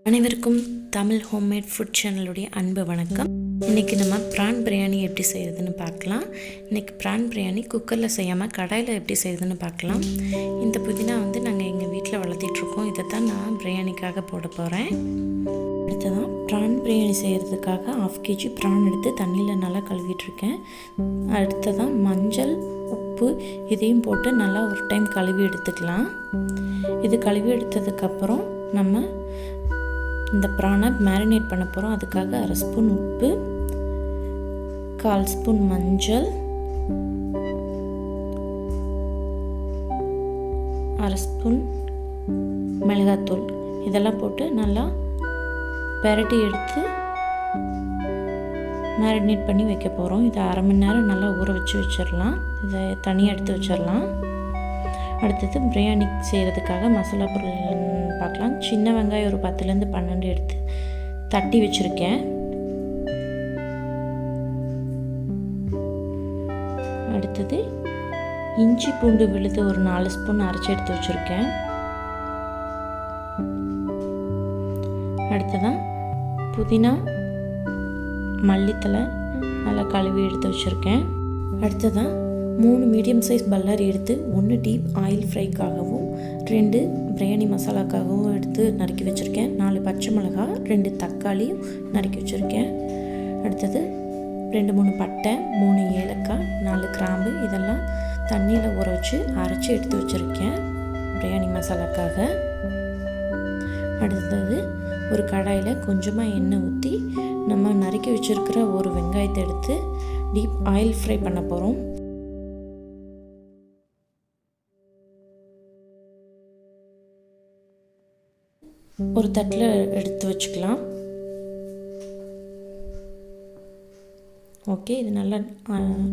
அனைவருக்கும் Tamil homemade food சேனலுடைய அன்பு வணக்கம். இன்றைக்கி நம்ம ப்ரான் பிரியாணி எப்படி செய்கிறதுன்னு பார்க்கலாம். இன்றைக்கி ப்ரான் பிரியாணி குக்கரில் செய்யாமல் கடாயில் எப்படி செய்கிறதுன்னு பார்க்கலாம். இந்த புதினா நாங்கள் எங்கள் வீட்டில் வளர்த்திட்ருக்கோம். இதை தான் நான் பிரியாணிக்காக போட போகிறேன். அடுத்ததான் ப்ரான் பிரியாணி செய்கிறதுக்காக 1/2 kg ப்ரான் எடுத்து தண்ணியில் நல்லா கழுவிட்டுருக்கேன். அடுத்ததான் மஞ்சள், உப்பு இதையும் போட்டு நல்லா ஒரு டைம் கழுவி எடுத்துக்கலாம். இது கழுவி எடுத்ததுக்கப்புறம் நம்ம இந்த ப்ரானை மேரினேட் பண்ண போகிறோம். அதுக்காக 1/2 ஸ்பூன் உப்பு, 1/4 ஸ்பூன் மஞ்சள், 1/2 ஸ்பூன் மிளகாத்தூள் இதெல்லாம் போட்டு நல்லா பெரட்டி எடுத்து மேரினேட் பண்ணி வைக்க போகிறோம். இதை 1/2 மணி நேரம் நல்லா ஊற வச்சிடலாம். இதை தனியாக எடுத்து வச்சிடலாம். அடுத்தது பிரியாணி செய்கிறதுக்காக மசாலா பொருள் பார்க்கலாம். சின்ன வெங்காயம் ஒரு 10லேருந்து 12 எடுத்து தட்டி வச்சுருக்கேன். அடுத்தது இஞ்சி பூண்டு விழுது ஒரு 4 ஸ்பூன் அரைச்சி எடுத்து வச்சுருக்கேன். அடுத்ததான் புதினா, மல்லித்தலை நல்லா கழுவி எடுத்து வச்சுருக்கேன். அடுத்ததான் 3 மீடியம் சைஸ் பல்லாரி எடுத்து 1 டீப் ஆயில் ஃப்ரைக்காகவும் 2 பிரியாணி மசாலாக்காகவும் எடுத்து நறுக்கி வச்சுருக்கேன். 4 பச்சை மிளகா, 2 தக்காளியும் நறுக்கி வச்சுருக்கேன். அடுத்தது 2-3 பட்டை, 3 ஏலக்காய், 4 கிராம்பு இதெல்லாம் தண்ணியில் ஊற வச்சு அரைச்சி எடுத்து வச்சுருக்கேன் பிரியாணி மசாலாக்காக. அடுத்தது ஒரு கடாயில் கொஞ்சமாக எண்ணெய் ஊற்றி நம்ம நறுக்கி வச்சுருக்கிற ஒரு வெங்காயத்தை எடுத்து டீப் ஆயில் ஃப்ரை பண்ண போகிறோம். ஒரு தட்டில் எடுத்து வச்சுக்கலாம். ஓகே, இது நல்லா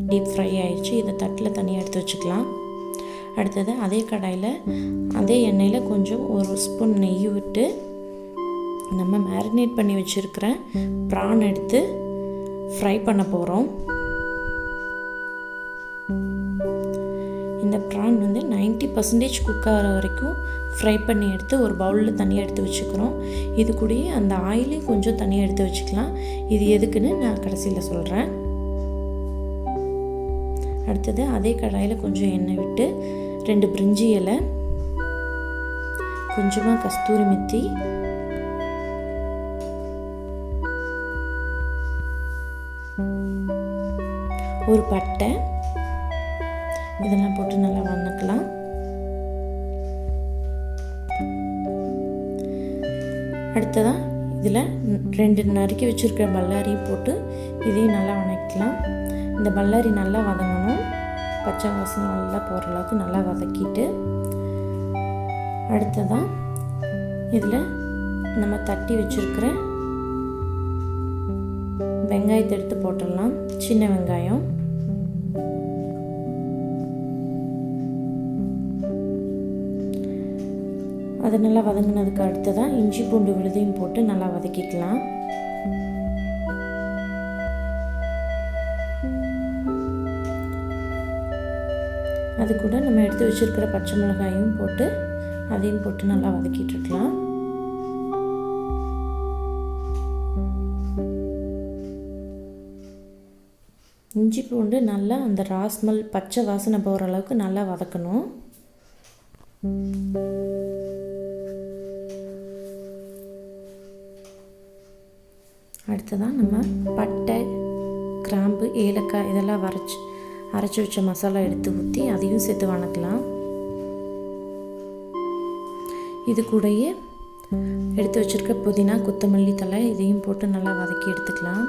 டீப் ஃப்ரை ஆயிடுச்சு. இதை தட்டில் தனியாக எடுத்து வச்சுக்கலாம். அடுத்தது அதே கடாயில் அதே எண்ணெயில் கொஞ்சம் 1 ஸ்பூன் நெய் விட்டு நம்ம மேரினேட் பண்ணி வச்சுருக்கிற ப்ரான் எடுத்து ஃப்ரை பண்ண போகிறோம். இந்த ப்ரான் 90% குக் ஆகிற வரைக்கும் ஃப்ரை பண்ணி எடுத்து ஒரு பவுலில் தனியாக எடுத்து வச்சுக்கிறோம். இது கூடயே அந்த ஆயிலையும் கொஞ்சம் தனியாக எடுத்து வச்சுக்கலாம். இது எதுக்குன்னு நான் கடைசியில் சொல்கிறேன். அடுத்தது அதே கடாயில் கொஞ்சம் எண்ணெய் விட்டு 2 பிரிஞ்சி இலை, கொஞ்சமாக கஸ்தூரி மெத்தி, ஒரு பட்டை இதெல்லாம் போட்டு நல்லா வதக்கலாம். அடுத்ததான் இதில் 2 நறுக்கி வச்சுருக்கிற பல்லாரியும் போட்டு இதையும் நல்லா வதக்கலாம். இந்த பல்லாரி நல்லா வதங்கணும். பச்சை வாசனை நல்லா போகிற அளவுக்கு நல்லா வதக்கிட்டு அடுத்ததான் இதில் நம்ம தட்டி வச்சுருக்கிற வெங்காயத்தை எடுத்து போட்டுடலாம். சின்ன வெங்காயம் அது நல்லா வதங்கினதுக்கு அடுத்ததான் இஞ்சி பூண்டு விழுதையும் போட்டு நல்லா வதக்கிக்கலாம். அது கூட நம்ம எடுத்து வச்சுருக்கிற பச்சை மிளகாயும் போட்டு அதையும் போட்டு நல்லா வதக்கிட்டு இருக்கலாம். இஞ்சி பூண்டு நல்லா அந்த ராஸ்மல் பச்சை வாசனை போகிற அளவுக்கு நல்லா வதக்கணும். அடுத்ததான் நம்ம பட்டை, கிராம்பு, ஏலக்காய் இதெல்லாம் அரைச்சி வச்ச மசாலா எடுத்து ஊற்றி அதையும் சேர்த்து வதக்கலாம். இது கூடயே எடுத்து வச்சுருக்க புதினா, கொத்தமல்லி தழை இதையும் போட்டு நல்லா வதக்கி எடுத்துக்கலாம்.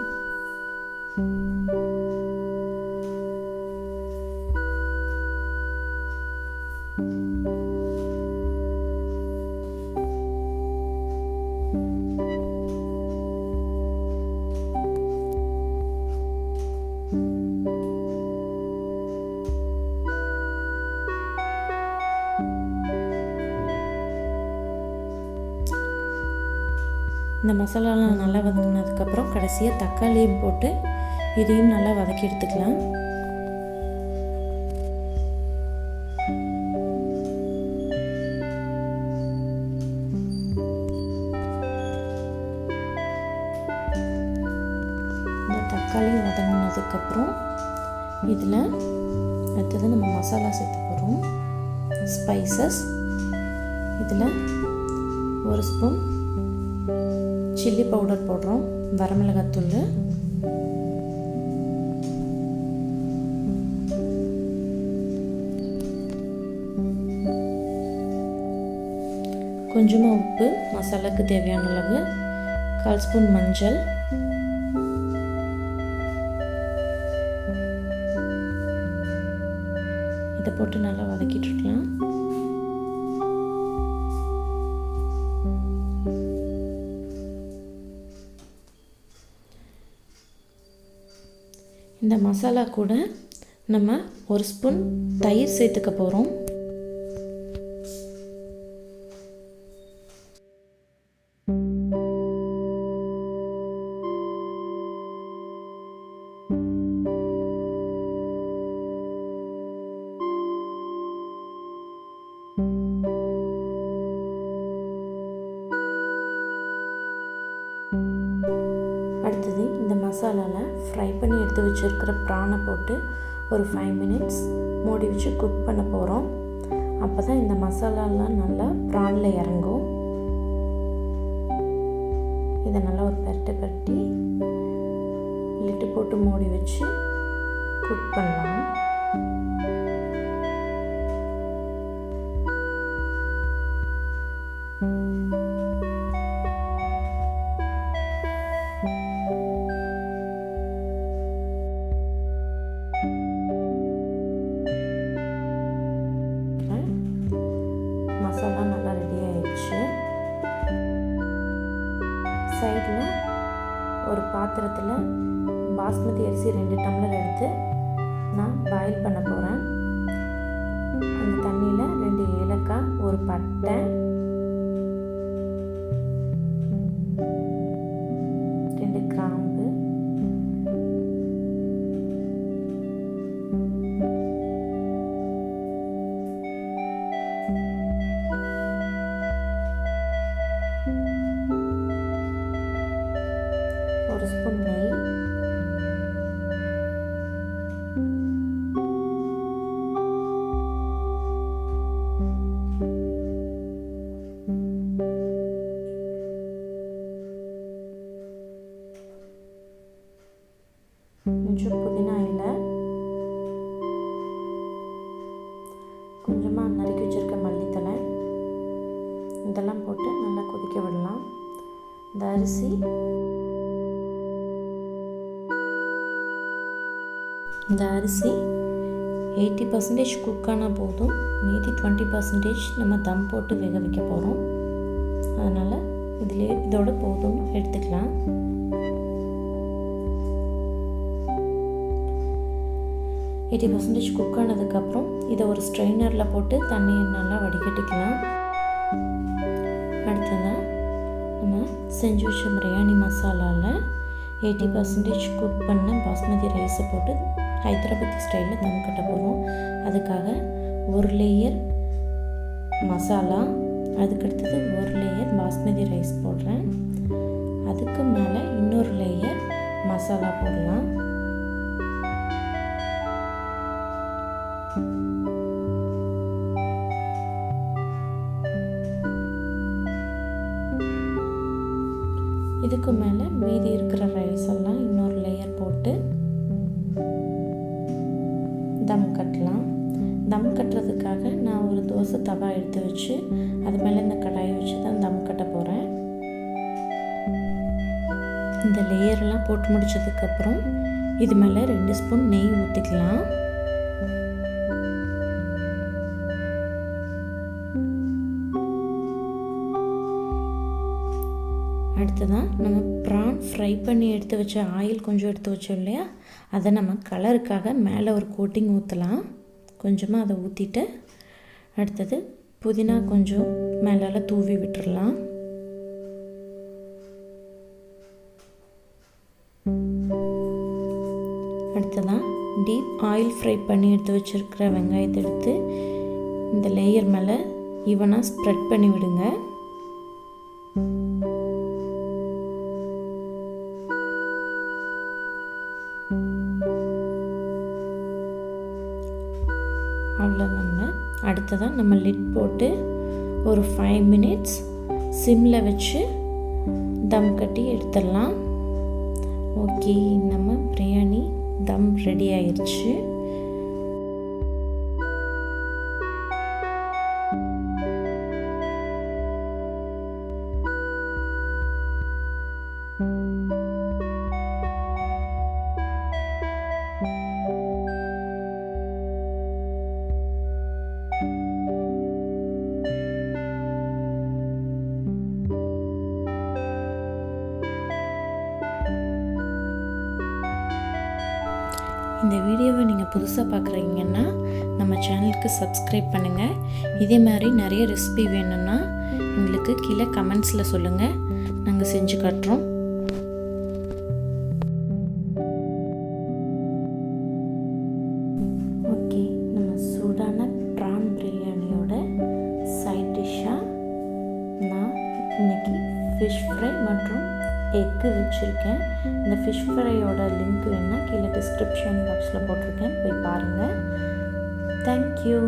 இந்த மசாலாலாம் நல்லா வதங்கினதுக்கப்புறம் கடைசியாக தக்காளியும் போட்டு இதையும் நல்லா வதக்கி எடுத்துக்கலாம். தக்காளி வதங்கினதுக்கப்புறம் இதில் அடுத்தது நம்ம மசாலா சேர்த்து போகிறோம். ஸ்பைசஸ் இதில் 1 ஸ்பூன் சில்லி பவுடர் போடுறோம், வரமிளகாத்தூள், கொஞ்சமாக உப்பு, மசாலாவுக்கு தேவையான அளவு, 1/4 ஸ்பூன் மஞ்சள், இதை போட்டு நல்லா வதக்கிட்டு இருக்கலாம். இந்த மசாலா கூட நம்ம 1 ஸ்பூன் தயிர் சேர்த்துக்க போகிறோம். அடுத்தது இந்த மசாலாவில் ஃப்ரை பண்ணி எடுத்து வச்சுருக்கிற ப்ரானை போட்டு ஒரு 5 மினிட்ஸ் மூடி வச்சு குக் பண்ண போகிறோம். அப்போ தான் இந்த மசாலாலாம் நல்லா ப்ரானில் இறங்கும். இதை நல்லா ஒரு பரட்டி லிட்டு போட்டு மூடி வச்சு குக் பண்ணலாம். மசாலா நல்லா ரெடி ஆயிடுச்சு. சைடில் ஒரு பாத்திரத்தில் பாஸ்மதி அரிசி 2 டம்ளர் எடுத்து நான் பாயில் பண்ண போகிறேன். அந்த தண்ணியில் 2 ஏலக்காய், ஒரு பட்டை, 2 கிராம்பு, ஒரு ஸ்பூன் நெய், கொஞ்சம் புதினா இலை, கொஞ்சமாக நறுக்கி வச்சுருக்க மல்லித்தலை, இதெல்லாம் போட்டு நல்லா கொதிக்க விடலாம். இந்த அரிசி 80% குக் ஆனால் போதும், மீதி 20% நம்ம தம் போட்டு வேக வைக்க போகிறோம். அதனால் இதோட போதும் எடுத்துக்கலாம். எயிட்டி 80% குக் ஆனதுக்கப்புறம் இதை ஒரு ஸ்ட்ரெயினரில் போட்டு தண்ணியை நல்லா வடிகட்டிக்கலாம். அடுத்ததாக நம்ம செஞ்சு வச்ச பிரியாணி மசாலாவில் 80% குக் பண்ண பாஸ்மதி ரைஸை போட்டு ஹைதராபாத்தி ஸ்டைலில் தம் கட்ட போகிறோம். அதுக்காக 1 லேயர் மசாலா, அதுக்கடுத்தது 1 லேயர் பாஸ்மதி ரைஸ் போடுறேன். அதுக்கு மேலே இன்னொரு லேயர் மசாலா போடலாம். இதுக்கு மேலே மீதி இருக்கிற ரைஸ் எல்லாம் இன்னொரு லேயர் போட்டு தம் கட்டலாம். தம் கட்டுறதுக்காக நான் ஒரு தோசை தவா எடுத்து வச்சு அது மேலே இந்த கடாயை வச்சு தான் தம் கட்ட போகிறேன். இந்த லேயர்லாம் போட்டு முடித்ததுக்கப்புறம் இது மேலே 2 ஸ்பூன் நெய் ஊற்றிக்கலாம். அடுத்ததான் நம்ம ப்ரான் ஃப்ரை பண்ணி எடுத்து வச்ச ஆயில் கொஞ்சம் எடுத்து வச்சோம் இல்லையா, அதை நம்ம கலருக்காக மேலே ஒரு கோட்டிங் ஊற்றலாம். கொஞ்சமாக அதை ஊற்றிட்டு அடுத்தது புதினா கொஞ்சம் மேலால் தூவி விட்டுடலாம். அடுத்ததான் டீப் ஆயில் ஃப்ரை பண்ணி எடுத்து வச்சுருக்கிற வெங்காயத்தை எடுத்து இந்த லேயர் மேலே ஈவனாக ஸ்ப்ரெட் பண்ணி விடுங்க. அடுத்ததாக நம்ம லிட் போட்டு ஒரு 5 மினிட்ஸ் சிம்மில் வச்சு தம் கட்டி எடுத்துடலாம். ஓகே, நம்ம பிரியாணி தம் ரெடி ஆயிடுச்சு. இந்த வீடியோவை நீங்கள் புதுசாக பார்க்குறீங்கன்னா நம்ம சேனலுக்கு சப்ஸ்கிரைப் பண்ணுங்கள். இதே மாதிரி நிறைய ரெசிபி வேணும்னா எங்களுக்கு கீழே கமெண்ட்ஸில் சொல்லுங்கள், நாங்கள் செஞ்சு காட்டுறோம். ஓகே, நம்ம சூடான ப்ரான் பிரியாணியோட சைட் டிஷ்ஷாக நான் இன்றைக்கி ஃபிஷ் ஃப்ரை மற்றும் எக்கு வச்சுருக்கேன். இந்த ஃபிஷ் ஃப்ரையோட லிங்க் வேணுன்னா கீழே டிஸ்கிரிப்ஷன் பாக்ஸில் போட்டிருக்கேன், போய் பாருங்கள். தேங்க்யூ.